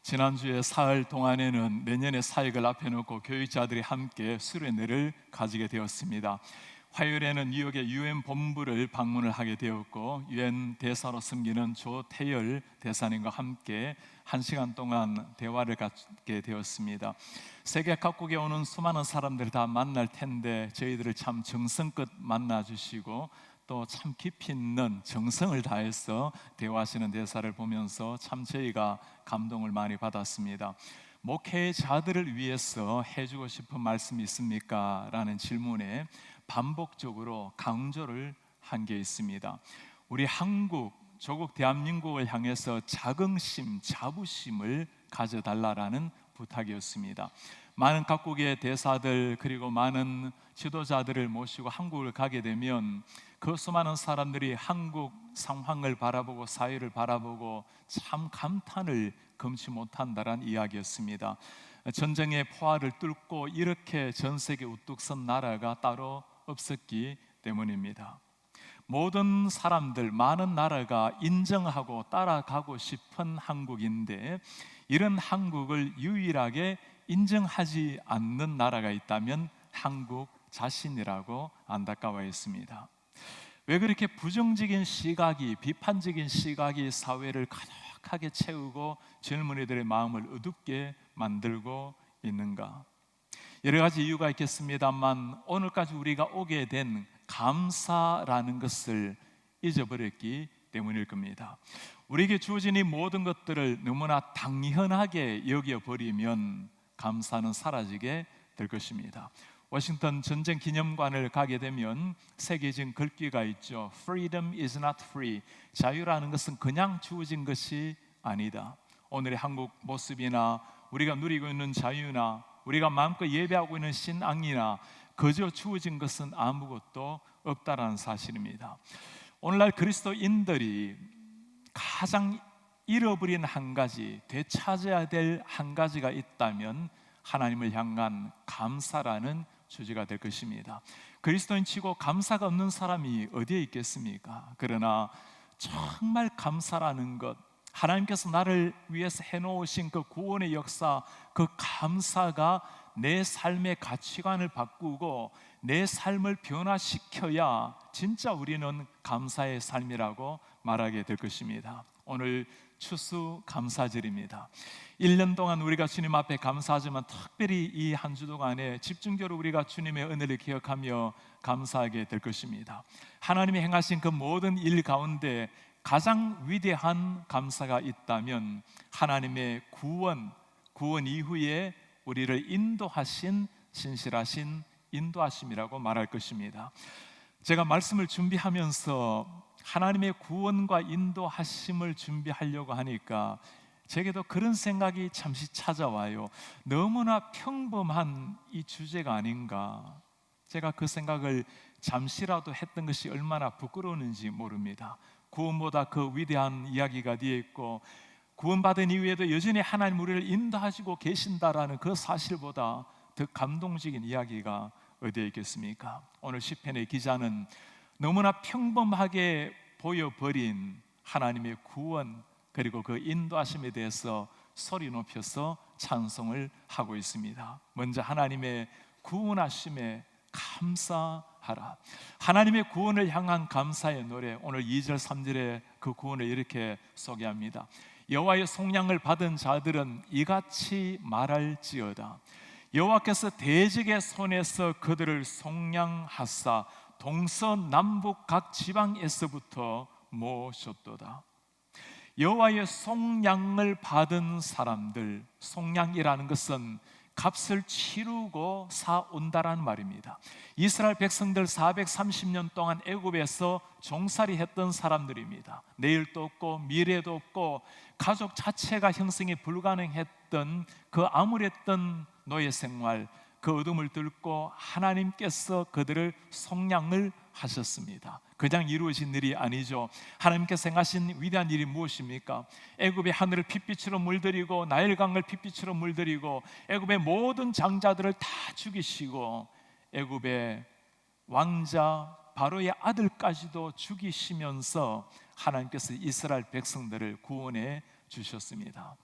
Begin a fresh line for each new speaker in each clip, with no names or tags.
지난주에 사흘 동안에는 내년의 사역을 앞에 놓고 교육자들이 함께 수련회를 가지게 되었습니다. 화요일에는 뉴욕의 UN 본부를 방문을 하게 되었고, UN 대사로 섬기는 조태열 대사님과 함께 1시간 동안 대화를 갖게 되었습니다. 세계 각국에 오는 수많은 사람들을 다 만날 텐데 저희들을 참 정성껏 만나주시고 또 참 깊이 있는 정성을 다해서 대화하시는 대사를 보면서 참 저희가 감동을 많이 받았습니다. 목회자들을 위해서 해주고 싶은 말씀이 있습니까? 라는 질문에 반복적으로 강조를 한 게 있습니다. 우리 한국, 조국 대한민국을 향해서 자긍심, 자부심을 가져달라라는 부탁이었습니다. 많은 각국의 대사들 그리고 많은 지도자들을 모시고 한국을 가게 되면 그 수많은 사람들이 한국 상황을 바라보고 사회를 바라보고 참 감탄을 금치 못한다라는 이야기였습니다. 전쟁의 포화를 뚫고 이렇게 전 세계 우뚝 선 나라가 따로 없었기 때문입니다. 모든 사람들, 많은 나라가 인정하고 따라가고 싶은 한국인데 이런 한국을 유일하게 인정하지 않는 나라가 있다면 한국 자신이라고 안타까워했습니다. 왜 그렇게 부정적인 시각이, 비판적인 시각이 사회를 가득하게 채우고 젊은이들의 마음을 어둡게 만들고 있는가? 여러 가지 이유가 있겠습니다만 오늘까지 우리가 오게 된 감사라는 것을 잊어버렸기 때문일 겁니다. 우리에게 주어진 이 모든 것들을 너무나 당연하게 여겨버리면 감사는 사라지게 될 것입니다. 워싱턴 전쟁 기념관을 가게 되면 새겨진 글귀가 있죠. Freedom is not free. 자유라는 것은 그냥 주어진 것이 아니다. 오늘의 한국 모습이나 우리가 누리고 있는 자유나 우리가 마음껏 예배하고 있는 신앙이나 그저 주어진 것은 아무것도 없다라는 사실입니다. 오늘날 그리스도인들이 가장 잃어버린 한 가지, 되찾아야 될 한 가지가 있다면 하나님을 향한 감사라는 주제가 될 것입니다. 그리스도인 치고 감사가 없는 사람이 어디에 있겠습니까? 그러나 정말 감사라는 것, 하나님께서 나를 위해서 해놓으신 그 구원의 역사, 그 감사가 내 삶의 가치관을 바꾸고 내 삶을 변화시켜야 진짜 우리는 감사의 삶이라고 말하게 될 것입니다. 오늘 추수감사절입니다. 1년 동안 우리가 주님 앞에 감사하지만 특별히 이 한 주 동안에 집중적으로 우리가 주님의 은혜를 기억하며 감사하게 될 것입니다. 하나님이 행하신 그 모든 일 가운데 가장 위대한 감사가 있다면 하나님의 구원 이후에 우리를 인도하신 신실하신 인도하심이라고 말할 것입니다. 제가 말씀을 준비하면서 하나님의 구원과 인도하심을 준비하려고 하니까 제게도 그런 생각이 잠시 찾아와요. 너무나 평범한 이 주제가 아닌가. 제가 그 생각을 잠시라도 했던 것이 얼마나 부끄러웠는지 모릅니다. 구원보다 그 위대한 이야기가 뒤에 있고 구원받은 이후에도 여전히 하나님 우리를 인도하시고 계신다라는 그 사실보다 더 감동적인 이야기가 어디에 있겠습니까? 오늘 시편의 기자는 너무나 평범하게 보여버린 하나님의 구원 그리고 그 인도하심에 대해서 소리 높여서 찬송을 하고 있습니다. 먼저 하나님의 구원하심에 감사하라. 하나님의 구원을 향한 감사의 노래, 오늘 2절 3절에 그 구원을 이렇게 소개합니다. 여호와의 속량을 받은 자들은 이같이 말할지어다. 여호와께서 대적의 손에서 그들을 속량하사 동서남북 각 지방에서부터 모으셨도다. 여호와의 속량을 받은 사람들, 속량이라는 것은 값을 치르고 사온다라는 말입니다. 이스라엘 백성들 430년 동안 애굽에서 종살이 했던 사람들입니다. 내일도 없고 미래도 없고 가족 자체가 형성이 불가능했던 그 암울했던 노예 생활, 그 어둠을 뚫고 하나님께서 그들을 속량을 하셨습니다. 그냥 이루어진 일이 아니죠. 하나님께서 행하신 위대한 일이 무엇입니까? 애굽의 하늘을 핏빛으로 물들이고 나일강을 핏빛으로 물들이고 애굽의 모든 장자들을 다 죽이시고 애굽의 왕자 바로의 아들까지도 죽이시면서 하나님께서 이스라엘 백성들을 구원해 주셨습니다.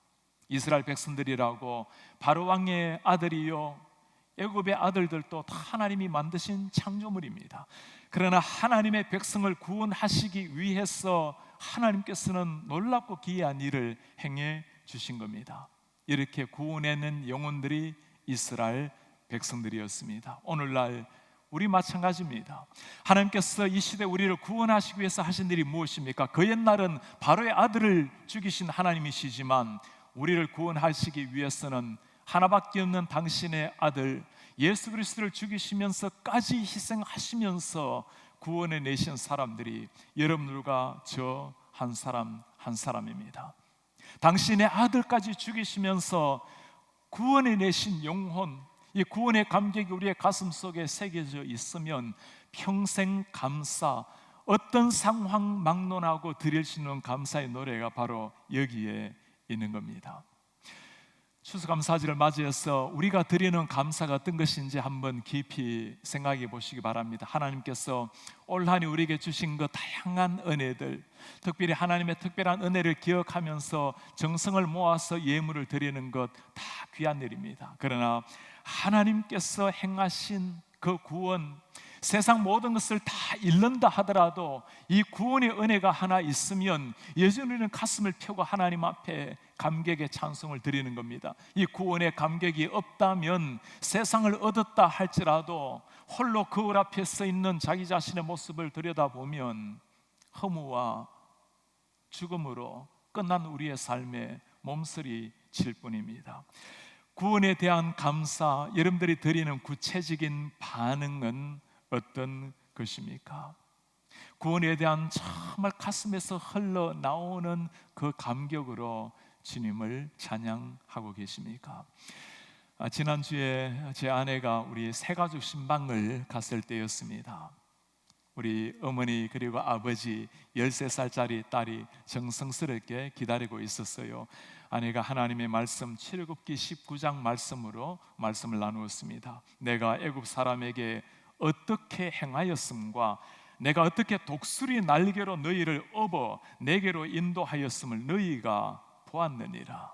이스라엘 백성들이라고 바로 왕의 아들이요 애굽의 아들들도 다 하나님이 만드신 창조물입니다. 그러나 하나님의 백성을 구원하시기 위해서 하나님께서는 놀랍고 기이한 일을 행해 주신 겁니다. 이렇게 구원해낸 영혼들이 이스라엘 백성들이었습니다. 오늘날 우리 마찬가지입니다. 하나님께서 이 시대 우리를 구원하시기 위해서 하신 일이 무엇입니까? 그 옛날은 바로의 아들을 죽이신 하나님이시지만 우리를 구원하시기 위해서는 하나밖에 없는 당신의 아들 예수 그리스도를 죽이시면서까지 희생하시면서 구원해 내신 사람들이 여러분들과 저 한 사람 한 사람입니다. 당신의 아들까지 죽이시면서 구원해 내신 영혼, 이 구원의 감격이 우리의 가슴 속에 새겨져 있으면 평생 감사, 어떤 상황 막론하고 드릴 수 있는 감사의 노래가 바로 여기에 있는 겁니다. 추수감사절을 맞이해서 우리가 드리는 감사가 어떤 것인지 한번 깊이 생각해 보시기 바랍니다. 하나님께서 올 한 해 우리에게 주신 그 다양한 은혜들, 특별히 하나님의 특별한 은혜를 기억하면서 정성을 모아서 예물을 드리는 것 다 귀한 일입니다. 그러나 하나님께서 행하신 그 구원, 세상 모든 것을 다 잃는다 하더라도 이 구원의 은혜가 하나 있으면 여전히 우리는 가슴을 펴고 하나님 앞에 감격의 찬송을 드리는 겁니다. 이 구원의 감격이 없다면 세상을 얻었다 할지라도 홀로 거울 앞에 서 있는 자기 자신의 모습을 들여다보면 허무와 죽음으로 끝난 우리의 삶에 몸서리 칠 뿐입니다. 구원에 대한 감사, 여러분들이 드리는 구체적인 반응은 어떤 것입니까? 구원에 대한 정말 가슴에서 흘러나오는 그 감격으로 주님을 찬양하고 계십니까? 지난주에 제 아내가 우리 새가족 신방을 갔을 때였습니다. 우리 어머니 그리고 아버지 13살짜리 딸이 정성스럽게 기다리고 있었어요. 아내가 하나님의 말씀 출애굽기 19장 말씀으로 말씀을 나누었습니다. 내가 애굽 사람에게 어떻게 행하였음과 내가 어떻게 독수리 날개로 너희를 업어 내게로 인도하였음을 너희가 보았느니라.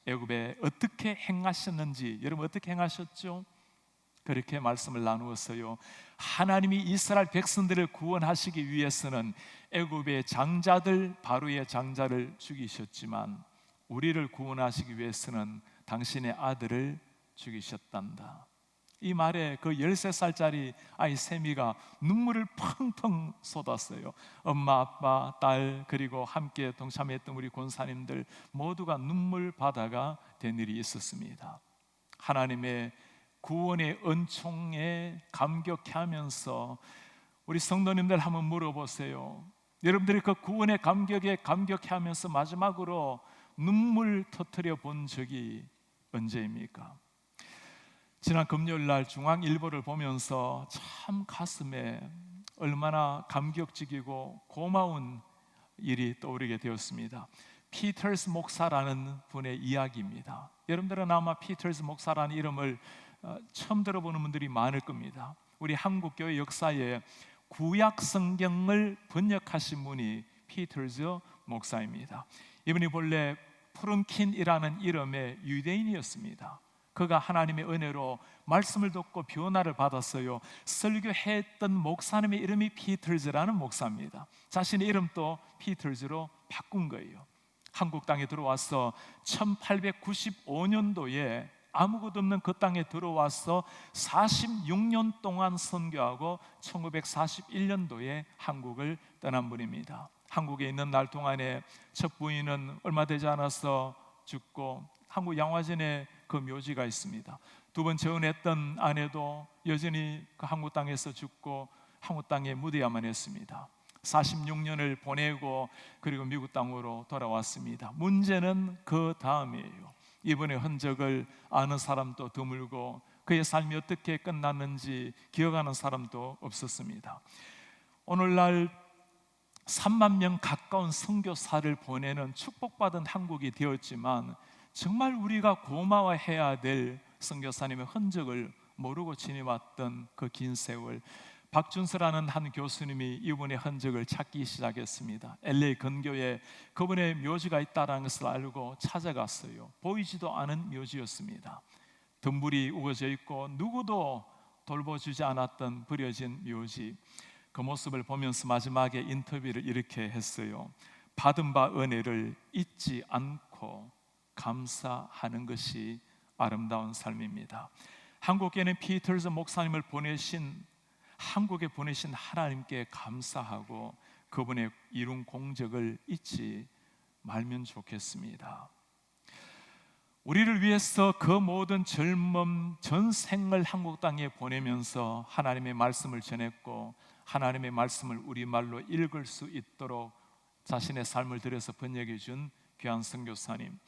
애굽에 어떻게 행하셨는지, 여러분 어떻게 행하셨죠? 그렇게 말씀을 나누었어요. 하나님이 이스라엘 백성들을 구원하시기 위해서는 애굽의 장자들, 바로의 장자를 죽이셨지만 우리를 구원하시기 위해서는 당신의 아들을 죽이셨단다. 이 말에 그 13살짜리 아이 세미가 눈물을 펑펑 쏟았어요. 엄마, 아빠, 딸 그리고 함께 동참했던 우리 권사님들 모두가 눈물 바다가 된 일이 있었습니다. 하나님의 구원의 은총에 감격해하면서 우리 성도님들 한번 물어보세요. 여러분들이 그 구원의 감격에 감격해하면서 마지막으로 눈물 터뜨려 본 적이 언제입니까? 지난 금요일날 중앙일보를 보면서 참 가슴에 얼마나 감격적이고 고마운 일이 떠오르게 되었습니다. 피터스 목사라는 분의 이야기입니다. 여러분들은 아마 피터스 목사라는 이름을 처음 들어보는 분들이 많을 겁니다. 우리 한국교회 역사에 구약 성경을 번역하신 분이 피터스 목사입니다. 이분이 본래 프룬킨이라는 이름의 유대인이었습니다. 그가 하나님의 은혜로 말씀을 듣고 변화를 받았어요. 설교했던 목사님의 이름이 피터즈라는 목사입니다. 자신의 이름도 피터즈로 바꾼 거예요. 한국 땅에 들어와서 1895년도에 아무것도 없는 그 땅에 들어와서 46년 동안 선교하고 1941년도에 한국을 떠난 분입니다. 한국에 있는 날 동안에 첫 부인은 얼마 되지 않아서 죽고 한국 양화진에 그 묘지가 있습니다. 두 번 재혼했던 아내도 여전히 그 한국 땅에서 죽고 한국 땅에 묻어야만 했습니다. 46년을 보내고 그리고 미국 땅으로 돌아왔습니다. 문제는 그 다음이에요. 이분의 흔적을 아는 사람도 드물고 그의 삶이 어떻게 끝났는지 기억하는 사람도 없었습니다. 오늘날 3만 명 가까운 선교사를 보내는 축복받은 한국이 되었지만 정말 우리가 고마워해야 될 선교사님의 흔적을 모르고 지내왔던 그 긴 세월, 박준서라는 한 교수님이 이분의 흔적을 찾기 시작했습니다. LA 근교에 그분의 묘지가 있다는 것을 알고 찾아갔어요. 보이지도 않은 묘지였습니다. 덤불이 우거져 있고 누구도 돌보주지 않았던 버려진 묘지. 그 모습을 보면서 마지막에 인터뷰를 이렇게 했어요. 받은 바 은혜를 잊지 않고 감사하는 것이 아름다운 삶입니다. 한국에는 피터스 목사님을 한국에 보내신 하나님께 감사하고 그분의 이룬 공적을 잊지 말면 좋겠습니다. 우리를 위해서 그 모든 젊음 전생을 한국 땅에 보내면서 하나님의 말씀을 전했고 하나님의 말씀을 우리말로 읽을 수 있도록 자신의 삶을 들여서 번역해 준 귀한 선교사님,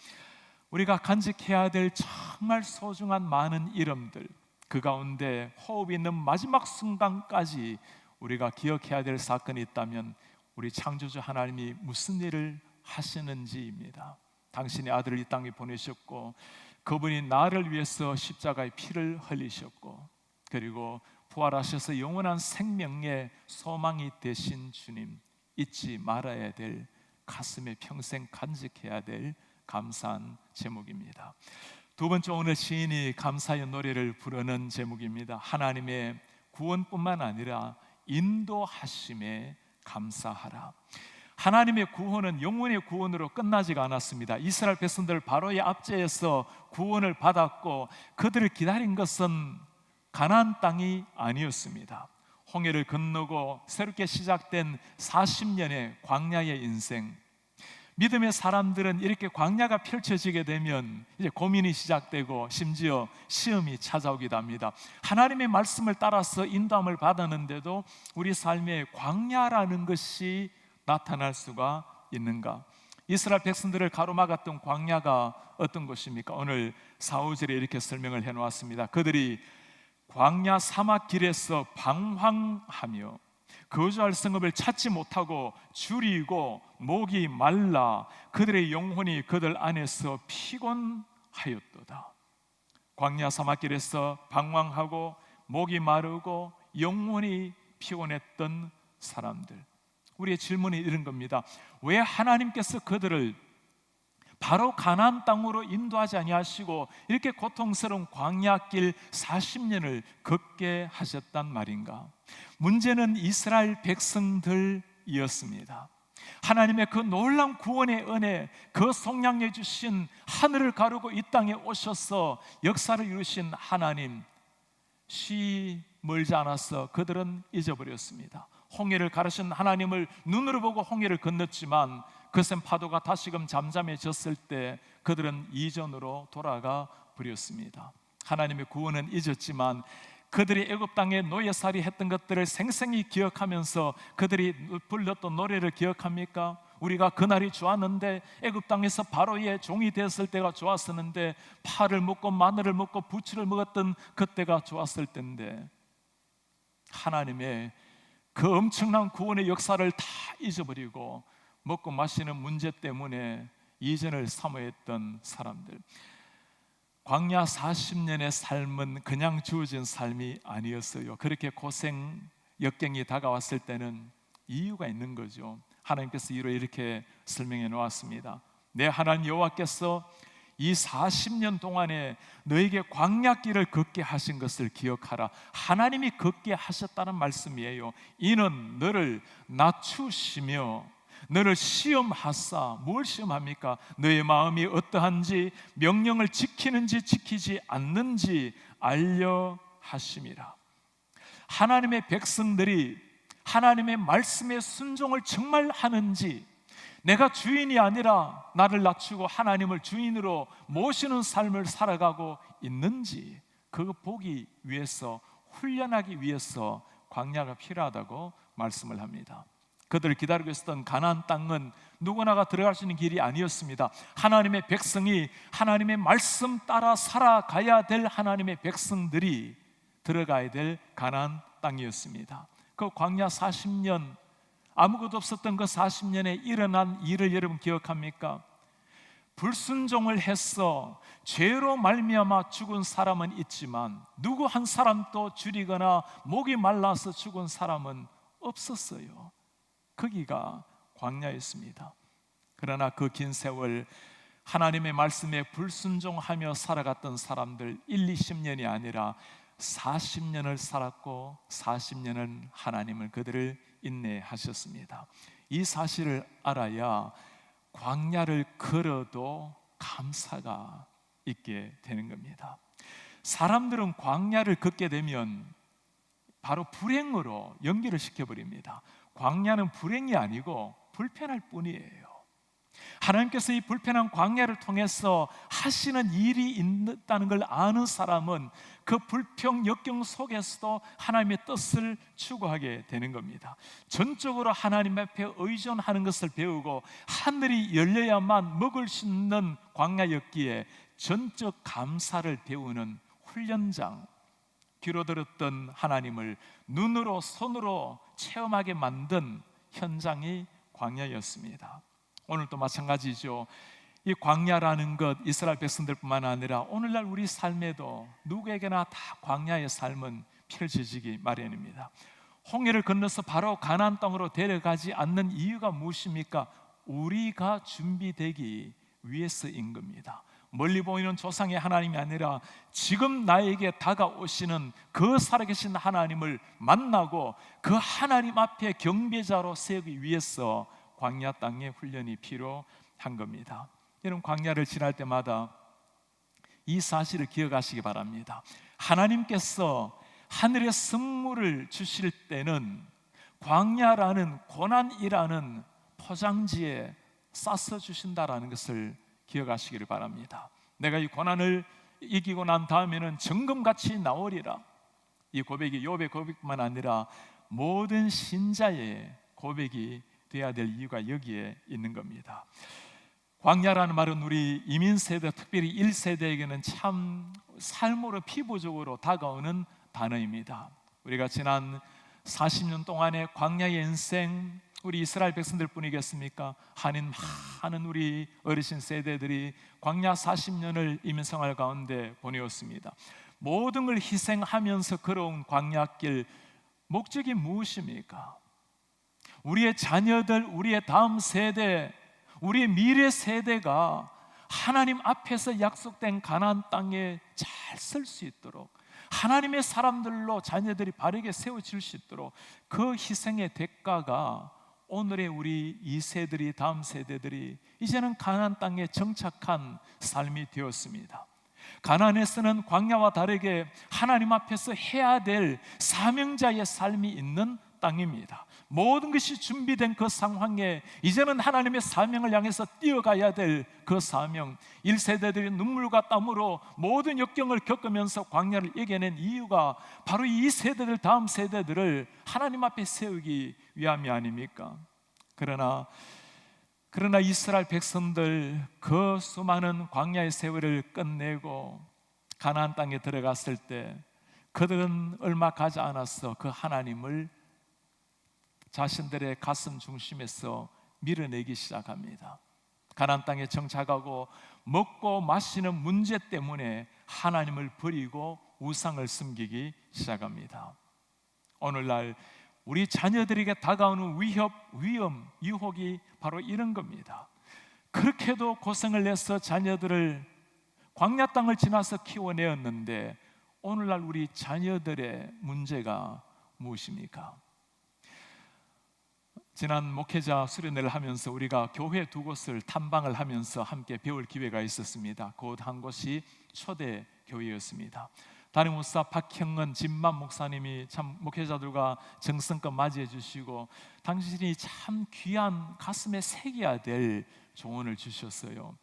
우리가 간직해야 될 정말 소중한 많은 이름들, 그 가운데 호흡 있는 마지막 순간까지 우리가 기억해야 될 사건이 있다면 우리 창조주 하나님이 무슨 일을 하시는지입니다. 당신의 아들을 이 땅에 보내셨고 그분이 나를 위해서 십자가의 피를 흘리셨고 그리고 부활하셔서 영원한 생명의 소망이 되신 주님, 잊지 말아야 될, 가슴에 평생 간직해야 될 감사한 제목입니다. 두 번째, 오늘 시인이 감사의 노래를 부르는 제목입니다. 하나님의 구원뿐만 아니라 인도하심에 감사하라. 하나님의 구원은 영원의 구원으로 끝나지가 않았습니다. 이스라엘 백성들 바로의 압제에서 구원을 받았고 그들을 기다린 것은 가나안 땅이 아니었습니다. 홍해를 건너고 새롭게 시작된 40년의 광야의 인생, 믿음의 사람들은 이렇게 광야가 펼쳐지게 되면 이제 고민이 시작되고 심지어 시험이 찾아오기도 합니다. 하나님의 말씀을 따라서 인도함을 받았는데도 우리 삶에 광야라는 것이 나타날 수가 있는가? 이스라엘 백성들을 가로막았던 광야가 어떤 것입니까? 오늘 4, 5절에 이렇게 설명을 해놓았습니다. 그들이 광야 사막 길에서 방황하며 거주할 성읍을 찾지 못하고 줄이고 목이 말라 그들의 영혼이 그들 안에서 피곤하였도다. 광야 사막길에서 방황하고 목이 마르고 영혼이 피곤했던 사람들, 우리의 질문이 이런 겁니다. 왜 하나님께서 그들을 바로 가나안 땅으로 인도하지 아니하시고 이렇게 고통스러운 광야길 40년을 걷게 하셨단 말인가? 문제는 이스라엘 백성들이었습니다. 하나님의 그 놀라운 구원의 은혜, 그 속량해 주신 하늘을 가르고 이 땅에 오셔서 역사를 이루신 하나님, 시 멀지 않아서 그들은 잊어버렸습니다. 홍해를 가르신 하나님을 눈으로 보고 홍해를 건넜지만 거센 파도가 다시금 잠잠해졌을 때 그들은 이전으로 돌아가 버렸습니다. 하나님의 구원은 잊었지만 그들이 애굽 땅에 노예살이 했던 것들을 생생히 기억하면서 그들이 불렀던 노래를 기억합니까? 우리가 그날이 좋았는데, 애굽 땅에서 바로의 종이 되었을 때가 좋았었는데, 파를 먹고 마늘을 먹고 부추를 먹었던 그때가 좋았을 때인데, 하나님의 그 엄청난 구원의 역사를 다 잊어버리고 먹고 마시는 문제 때문에 이전을 사모했던 사람들, 광야 40년의 삶은 그냥 주어진 삶이 아니었어요. 그렇게 고생 역경이 다가왔을 때는 이유가 있는 거죠. 하나님께서 이렇게 설명해 놓았습니다. 내 하나님 여호와께서 이 40년 동안에 너에게 광야길을 걷게 하신 것을 기억하라. 하나님이 걷게 하셨다는 말씀이에요. 이는 너를 낮추시며 너를 시험하사, 뭘 시험합니까? 너의 마음이 어떠한지, 명령을 지키는지 지키지 않는지 알려 하심이라. 하나님의 백성들이 하나님의 말씀에 순종을 정말 하는지, 내가 주인이 아니라 나를 낮추고 하나님을 주인으로 모시는 삶을 살아가고 있는지, 그거 보기 위해서, 훈련하기 위해서 광야가 필요하다고 말씀을 합니다. 그들을 기다리고 있었던 가나안 땅은 누구나가 들어갈 수 있는 길이 아니었습니다. 하나님의 백성이 하나님의 말씀 따라 살아가야 될 하나님의 백성들이 들어가야 될 가나안 땅이었습니다. 그 광야 40년, 아무것도 없었던 그 40년에 일어난 일을 여러분 기억합니까? 불순종을 해서 죄로 말미암아 죽은 사람은 있지만 누구 한 사람도 줄이거나 목이 말라서 죽은 사람은 없었어요. 거기가 광야였습니다. 그러나 그 긴 세월 하나님의 말씀에 불순종하며 살아갔던 사람들 1, 20년이 아니라 40년을 살았고 40년은 하나님은 그들을 인내하셨습니다. 이 사실을 알아야 광야를 걸어도 감사가 있게 되는 겁니다. 사람들은 광야를 걷게 되면 바로 불행으로 연결을 시켜버립니다. 광야는 불행이 아니고 불편할 뿐이에요. 하나님께서 이 불편한 광야를 통해서 하시는 일이 있다는 걸 아는 사람은 그 불평 역경 속에서도 하나님의 뜻을 추구하게 되는 겁니다. 전적으로 하나님 앞에 의존하는 것을 배우고 하늘이 열려야만 먹을 수 있는 광야였기에 전적 감사를 배우는 훈련장, 귀로 들었던 하나님을 눈으로 손으로 체험하게 만든 현장이 광야였습니다. 오늘도 마찬가지죠. 이 광야라는 것 이스라엘 백성들뿐만 아니라 오늘날 우리 삶에도 누구에게나 다 광야의 삶은 펼쳐지기 마련입니다. 홍해를 건너서 바로 가나안 땅으로 데려가지 않는 이유가 무엇입니까? 우리가 준비되기 위해서인 겁니다. 멀리 보이는 조상의 하나님이 아니라 지금 나에게 다가오시는 그 살아계신 하나님을 만나고 그 하나님 앞에 경배자로 세우기 위해서 광야 땅의 훈련이 필요한 겁니다. 여러분, 광야를 지날 때마다 이 사실을 기억하시기 바랍니다. 하나님께서 하늘의 선물을 주실 때는 광야라는 고난이라는 포장지에 싸서 주신다라는 것을 기억하시기를 바랍니다. 내가 이 고난을 이기고 난 다음에는 정금같이 나오리라. 이 고백이 욥의 고백뿐만 아니라 모든 신자의 고백이 돼야 될 이유가 여기에 있는 겁니다. 광야라는 말은 우리 이민세대, 특별히 1세대에게는 참 삶으로 피부적으로 다가오는 단어입니다. 우리가 지난 40년 동안의 광야의 인생, 우리 이스라엘 백성들 뿐이겠습니까? 많은 우리 어르신 세대들이 광야 40년을 이민생활 가운데 보내었습니다. 모든 걸 희생하면서 걸어온 광야길, 목적이 무엇입니까? 우리의 자녀들, 우리의 다음 세대, 우리의 미래 세대가 하나님 앞에서 약속된 가나안 땅에 잘 설 수 있도록, 하나님의 사람들로 자녀들이 바르게 세워질 수 있도록 그 희생의 대가가 오늘의 우리 2세들이, 다음 세대들이 이제는 가나안 땅에 정착한 삶이 되었습니다. 가나안에서는 광야와 다르게 하나님 앞에서 해야 될 사명자의 삶이 있는 땅입니다. 모든 것이 준비된 그 상황에 이제는 하나님의 사명을 향해서 뛰어가야 될 그 사명, 1세대들이 눈물과 땀으로 모든 역경을 겪으면서 광야를 이겨낸 이유가 바로 이 세대들, 다음 세대들을 하나님 앞에 세우기 위함이 아닙니까? 그러나 이스라엘 백성들 그 수많은 광야의 세월을 끝내고 가나안 땅에 들어갔을 때 그들은 얼마 가지 않았어 그 하나님을 자신들의 가슴 중심에서 밀어내기 시작합니다. 가나안 땅에 정착하고 먹고 마시는 문제 때문에 하나님을 버리고 우상을 섬기기 시작합니다. 오늘날 우리 자녀들에게 다가오는 위험, 유혹이 바로 이런 겁니다. 그렇게도 고생을 내서 자녀들을 광야 땅을 지나서 키워내었는데 오늘날 우리 자녀들의 문제가 무엇입니까? 지난 목회자 수련회를 하면서 우리가 교회 두 곳을 탐방을 하면서 함께 배울 기회가 있었습니다. 곧 한 곳이 초대 교회였습니다. 담임 목사 박형은 진만 목사님이 참 목회자들과 정성껏 맞이해 주시고 당신이 참 귀한 가슴에 새겨야 될 조언을 주셨어요.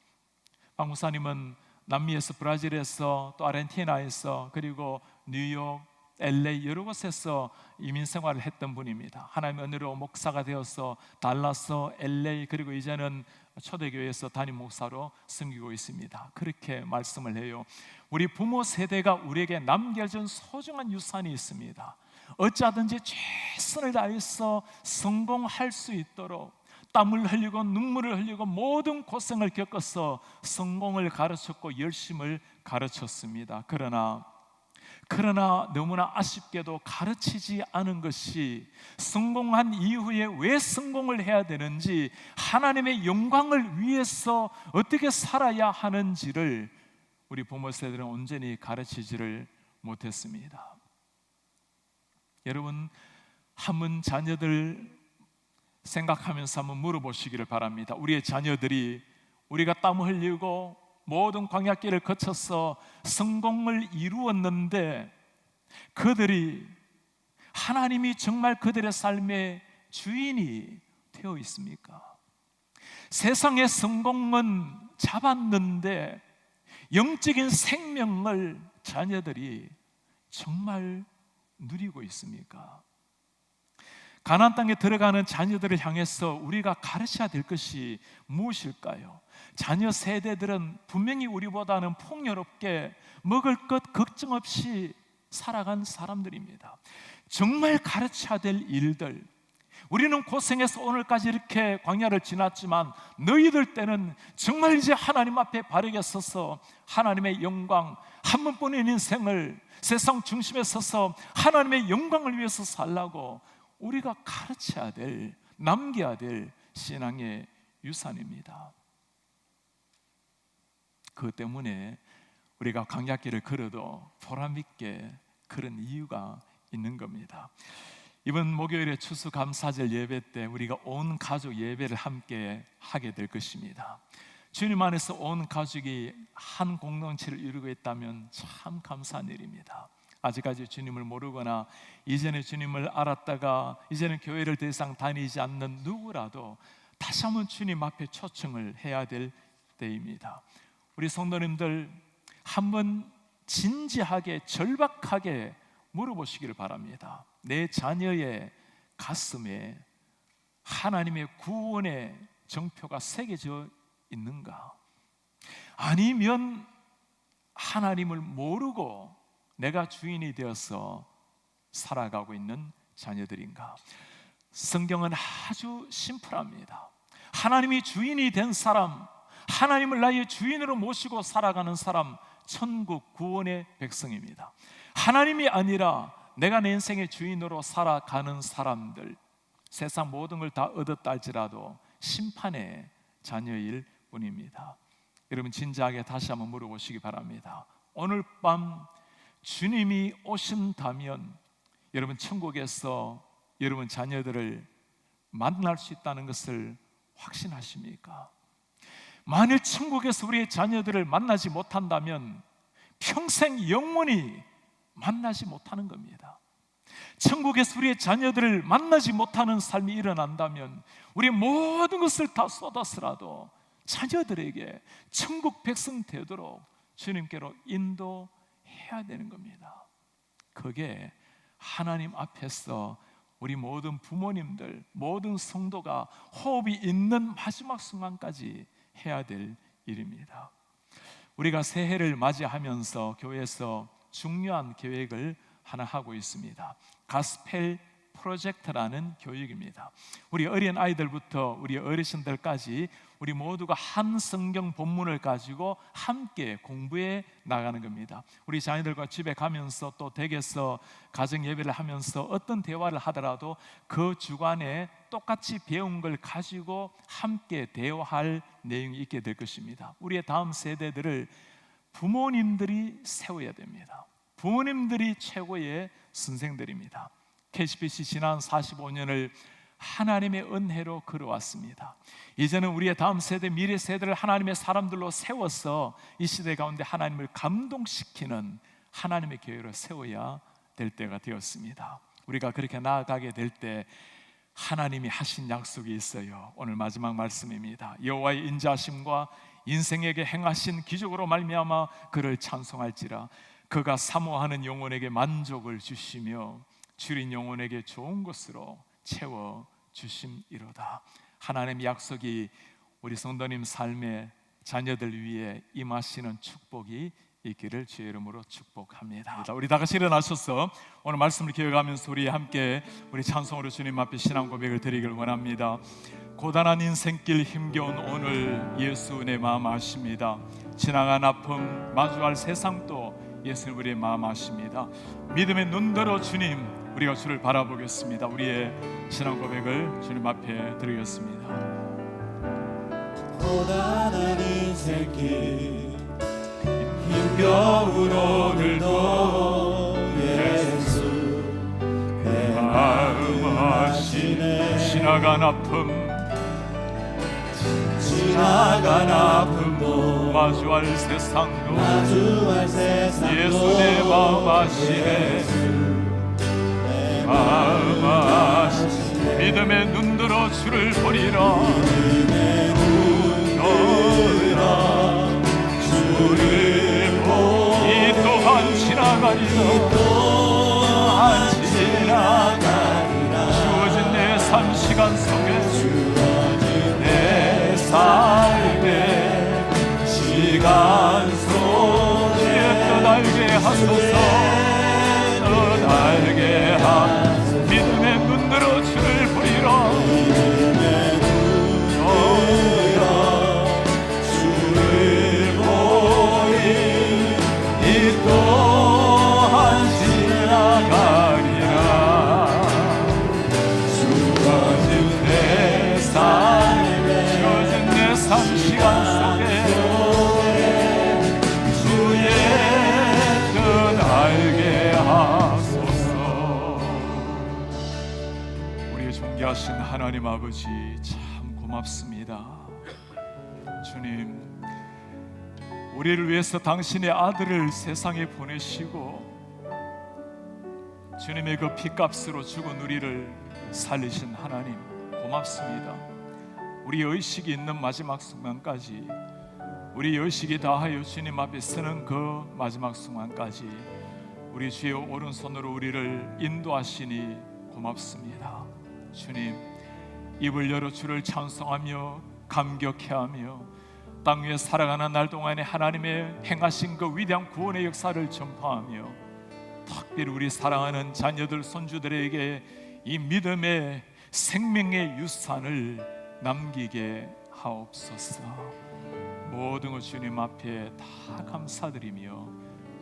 박 목사님은 남미에서, 브라질에서, 또 아르헨티나에서, 그리고 뉴욕, LA 여러 곳에서 이민 생활을 했던 분입니다. 하나님의 은혜로 목사가 되어서 달라스, LA, 그리고 이제는 초대교회에서 담임 목사로 섬기고 있습니다. 그렇게 말씀을 해요. 우리 부모 세대가 우리에게 남겨준 소중한 유산이 있습니다. 어찌하든지 최선을 다해서 성공할 수 있도록, 땀을 흘리고 눈물을 흘리고 모든 고생을 겪어서 성공을 가르쳤고 열심을 가르쳤습니다. 그러나 너무나 아쉽게도 가르치지 않은 것이 성공한 이후에 왜 성공을 해야 되는지, 하나님의 영광을 위해서 어떻게 살아야 하는지를 우리 부모 세대들은 온전히 가르치지를 못했습니다. 여러분, 한번 자녀들 생각하면서 한번 물어보시기를 바랍니다. 우리의 자녀들이 우리가 땀 흘리고 모든 광야길을 거쳐서 성공을 이루었는데 그들이, 하나님이 정말 그들의 삶의 주인이 되어 있습니까? 세상의 성공은 잡았는데 영적인 생명을 자녀들이 정말 누리고 있습니까? 가나안 땅에 들어가는 자녀들을 향해서 우리가 가르쳐야 될 것이 무엇일까요? 자녀 세대들은 분명히 우리보다는 풍요롭게 먹을 것 걱정 없이 살아간 사람들입니다. 정말 가르쳐야 될 일들, 우리는 고생해서 오늘까지 이렇게 광야를 지났지만 너희들 때는 정말 이제 하나님 앞에 바르게 서서 하나님의 영광, 한 번뿐인 인생을 세상 중심에 서서 하나님의 영광을 위해서 살라고 우리가 가르쳐야 될, 남겨야 될 신앙의 유산입니다. 그것 때문에 우리가 광야길을 걸어도 보람있게 그런 이유가 있는 겁니다. 이번 목요일에 추수감사절 예배 때 우리가 온 가족 예배를 함께 하게 될 것입니다. 주님 안에서 온 가족이 한 공동체를 이루고 있다면 참 감사한 일입니다. 아직까지 주님을 모르거나 이전에 주님을 알았다가 이제는 교회를 더 이상 다니지 않는 누구라도 다시 한번 주님 앞에 초청을 해야 될 때입니다. 우리 성도님들 한번 진지하게 절박하게 물어보시기를 바랍니다. 내 자녀의 가슴에 하나님의 구원의 정표가 새겨져 있는가? 아니면 하나님을 모르고 내가 주인이 되어서 살아가고 있는 자녀들인가? 성경은 아주 심플합니다. 하나님이 주인이 된 사람, 하나님을 나의 주인으로 모시고 살아가는 사람, 천국 구원의 백성입니다. 하나님이 아니라 내가 내 인생의 주인으로 살아가는 사람들, 세상 모든 걸 다 얻었다 할지라도 심판의 자녀일 뿐입니다. 여러분, 진지하게 다시 한번 물어보시기 바랍니다. 오늘 밤 주님이 오신다면 여러분 천국에서 여러분 자녀들을 만날 수 있다는 것을 확신하십니까? 만일 천국에서 우리의 자녀들을 만나지 못한다면 평생 영원히 만나지 못하는 겁니다. 천국에서 우리의 자녀들을 만나지 못하는 삶이 일어난다면 우리 모든 것을 다 쏟아서라도 자녀들에게 천국 백성 되도록 주님께로 인도해야 되는 겁니다. 그게 하나님 앞에서 우리 모든 부모님들, 모든 성도가 호흡이 있는 마지막 순간까지 해야 될 일입니다. 우리가 새해를 맞이하면서 교회에서 중요한 계획을 하나 하고 있습니다. 가스펠 프로젝트라는 교육입니다. 우리 어린 아이들부터 우리 어르신들까지 우리 모두가 한 성경 본문을 가지고 함께 공부해 나가는 겁니다. 우리 자녀들과 집에 가면서 또 댁에서 가정 예배를 하면서 어떤 대화를 하더라도 그 주간에 똑같이 배운 걸 가지고 함께 대화할 내용이 있게 될 것입니다. 우리의 다음 세대들을 부모님들이 세워야 됩니다. 부모님들이 최고의 선생들입니다. KCBC 지난 45년을 하나님의 은혜로 걸어왔습니다. 이제는 우리의 다음 세대, 미래 세대를 하나님의 사람들로 세워서 이 시대 가운데 하나님을 감동시키는 하나님의 교회로 세워야 될 때가 되었습니다. 우리가 그렇게 나아가게 될 때 하나님이 하신 약속이 있어요. 오늘 마지막 말씀입니다. 여호와의 인자하심과 인생에게 행하신 기적으로 말미암아 그를 찬송할지라. 그가 사모하는 영혼에게 만족을 주시며 줄인 영혼에게 좋은 것으로 채워 주심이로다. 하나님의 약속이 우리 성도님 삶의 자녀들 위해 임하시는 축복이 있기를 주의 이름으로 축복합니다. 우리 다 같이 일어나셔서 오늘 말씀을 기억하면서 우리 함께 우리 찬송으로 주님 앞에 신앙 고백을 드리길 원합니다. 고단한 인생길 힘겨운 오늘 예수 내 마음 아십니다. 지나간 아픔 마주할 세상도 예수님 우리의 마음 아십니다. 믿음의 눈들어 주님, 우리가 주를 바라보겠습니다. 우리의 신앙 고백을 주님 앞에 드리겠습니다.
고단한 인생길 힘겨운 오늘도 예수 내 마음 아시네.
지나간 아픔도 마주할 세상도 예수 내 마음 아시네. 마음 아시네. 믿음의 눈들어 주를 보리라. 주를 보리. 이 또한 지나가리라. 주어진 내 삶 시간 속에 내 삶의 시간 속에 떠날게 하소서. 떠날게 하소서. 믿음의 눈으로 주를 보리라. 주를 보리. 이 또한 지나가리라. 주어진 내 삶 시간 속에 주의 뜻 알게 하소서. 우리의 존귀하신 하나님 아버지 참 고맙습니다. 주님, 우리를 위해서 당신의 아들을 세상에 보내시고 주님의 그 피값으로 죽은 우리를 살리신 하나님 고맙습니다. 우리 의식이 있는 마지막 순간까지, 우리 의식이 다하여 주님 앞에 서는 그 마지막 순간까지 우리 주의 오른손으로 우리를 인도하시니 고맙습니다. 주님, 입을 열어 주를 찬송하며 감격해하며 땅 위에 살아가는 날 동안에 하나님의 행하신 그 위대한 구원의 역사를 전파하며 특별히 우리 사랑하는 자녀들 손주들에게 이 믿음의 생명의 유산을 남기게 하옵소서. 모든 것 주님 앞에 다 감사드리며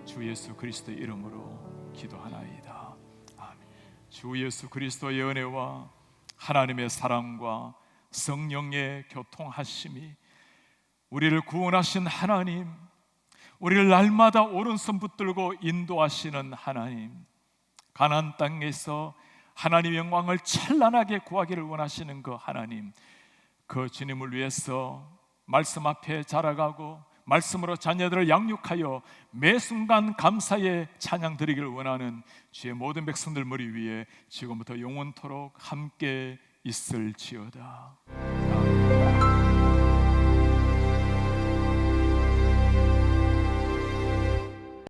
주 예수 그리스도의 이름으로 기도하나이다. 아멘. 주 예수 그리스도의 은혜와 하나님의 사랑과 성령의 교통하심이, 우리를 구원하신 하나님, 우리를 날마다 오른손 붙들고 인도하시는 하나님, 가나안 땅에서 하나님의 영광을 찬란하게 구하기를 원하시는 그 하나님, 그 주님을 위해서 말씀 앞에 자라가고 말씀으로 자녀들을 양육하여 매 순간 감사의 찬양 드리기를 원하는 주의 모든 백성들 머리 위에 지금부터 영원토록 함께 있을지어다.